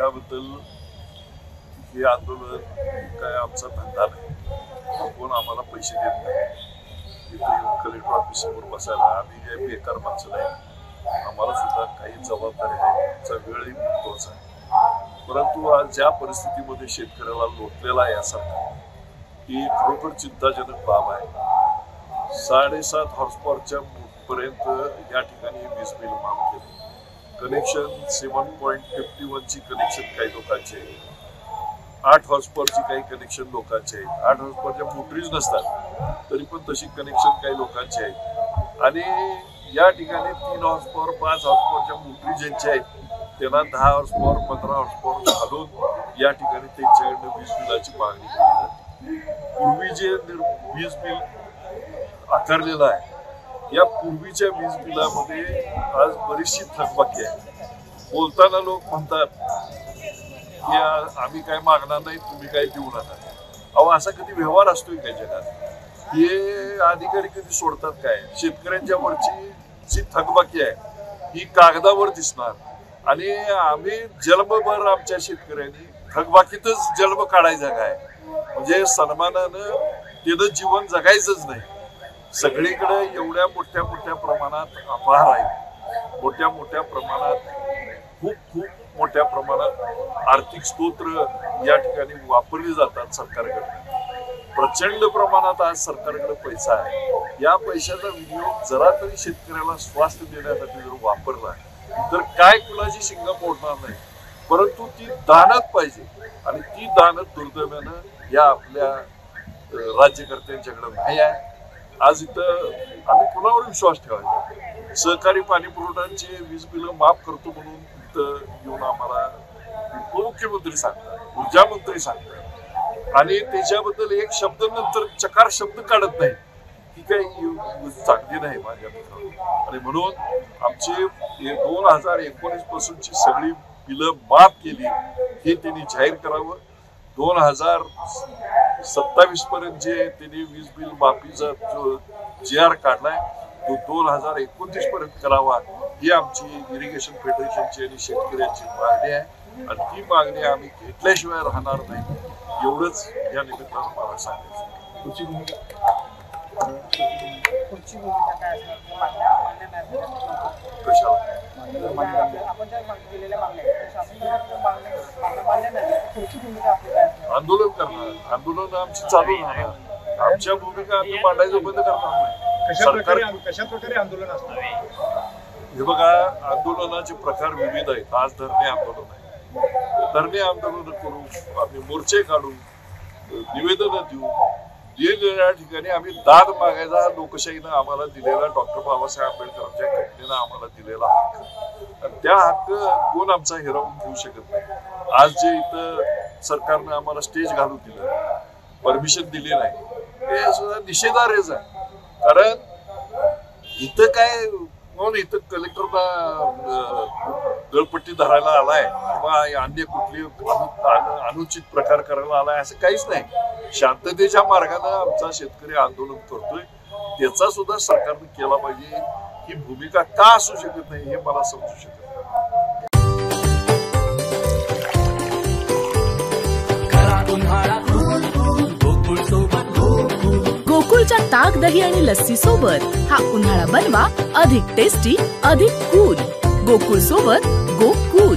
त्याबद्दल हे आंदोलन काय आमचा धंदा नाही, कोण आम्हाला पैसे देत नाही. इथे कलेक्टर ऑफिस समोर बसायला आम्ही काही बेकार माणसं नाही, आम्हाला सुद्धा काही जबाबदारी आहे, आमचा वेळही महत्वाचा आहे. परंतु आज ज्या परिस्थितीमध्ये शेतकऱ्याला लोटलेला आहे सरकार, ही खरोखर चिंताजनक बाब आहे. 7.5 हॉर्सपॉवरच्या पर्यंत या ठिकाणी वीज बिल माफ केले. कनेक्शन 7.51 ची कनेक्शन काही लोकांचे आहे, 8 हॉर्सपॉवरची काही कनेक्शन लोकांचे आहेत. 8 हॉर्सपॉवरच्या मोटरीज नसतात तरी पण तशी कनेक्शन काही लोकांचे आहेत. आणि या ठिकाणी 3 हॉर्सपॉवर 5 हॉर्सपॉवरच्या मोटरी ज्यांच्या आहेत त्यांना 10 हॉर्सपॉवर 15 हॉर्सपॉवर घालून या ठिकाणी त्यांच्याकडनं वीज बिलाची मागणी केली जाते. पूर्वी जे वीज बिल आकारलेलं आहे, या पूर्वीच्या वीज बिलामध्ये आज बरीचशी थकबाकी आहे. बोलताना लोक म्हणतात की आम्ही काय मागणार नाही, तुम्ही काय देऊ नका. अहो, असा कधी व्यवहार असतोय काय जगात? हे अधिकारी कधी सोडतात काय? शेतकऱ्यांच्या वरची जी थकबाकी आहे ही कागदावर दिसणार आणि आम्ही जन्मभर आमच्या शेतकऱ्यांनी थकबाकीतच जन्म काढायचा काय, म्हणजे सन्मानानं त्यानं जीवन जगायचंच नाही. सगळीकडे एवढ्या मोठ्या प्रमाणात अपहार आहे, मोठ्या प्रमाणात खूप मोठ्या प्रमाणात आर्थिक स्तोत्र या ठिकाणी वापरली जातात सरकारकडे. प्रचंड प्रमाणात आज सरकारकडे पैसा आहे. या पैशाचा विनियोग जरा तरी शेतकऱ्याला स्वास्थ्य देण्यासाठी जर वापरला तर काय कुणाची शिंगा मोडणार नाही. परंतु ती दानत पाहिजे आणि ती दानत दुर्दैवानं या आपल्या राज्यकर्त्यांच्याकडे नाही आहे. आज इथं आम्ही कुणावर विश्वास ठेवायचा? सहकारी पाणी पुरवठ्याचे वीज बिल माफ करतो म्हणून इथं येऊन आम्हाला उपमुख्यमंत्री सांगतात, ऊर्जा मंत्री सांगतात आणि त्याच्याबद्दल एक शब्द नंतर चकार शब्द काढत नाही. ही काही चांगली नाही माझ्या मित्रांनो. आणि म्हणून आमचे 2019 पासूनची सगळी बिलं माफ केली हे त्यांनी जाहीर करावं. 2027 पर्यंत जे त्यांनी वीज बिल माफीचा जो GR काढलाय तो 2029 पर्यंत करावा ही आमची इरिगेशन फेडरेशनची आणि शेतकऱ्यांची मागणी आहे. आणि ती मागणी आम्ही घेतल्याशिवाय राहणार नाही, एवढंच या निमित्तानं मला सांगायचं. आंदोलन करणार, आंदोलन आमची चालू राहणार. आमच्या भूमिका आम्ही मांडायचं बंद करणार नाही. कशा प्रकारे आंदोलन असणार? हे बघा, आंदोलनाचे प्रकार विविध आहेत. आज धरणे आंदोलन आहे, धरणे आंदोलन करू, आम्ही मोर्चे काढू, निवेदन देऊ. दिलेल्या ठिकाणी आम्ही दाद मागायचा लोकशाहीनं आम्हाला दिलेला, डॉक्टर बाबासाहेब आंबेडकरांच्या घटनेनं आम्हाला दिलेला हक्क, आणि त्या हक्क कोण आमचा हिरावून घेऊ शकत नाही. आज जे इथं सरकारनं आम्हाला स्टेज घालून दिलं, परमिशन दिली नाही, हे सुद्धा निषेधार्हच आहे. कारण इथं काय म्हणून इथं कलेक्टरला गळपट्टी धरायला आलाय किंवा अन्य कुठली अनुचित प्रकार करायला आलाय असं काहीच नाही. शांततेच्या मार्गाने आमचा शेतकरी आंदोलन करतोय, त्याचा सुद्धा सरकारने केला पाहिजे. ही भूमिका का असू शकत नाही हे मला समजू शकत नाही. गोकुळच्या ताक, दही आणि लस्सी सोबत हा उन्हाळा बनवा अधिक टेस्टी, अधिक कूल. गोकुळ सोबत गोकुळ.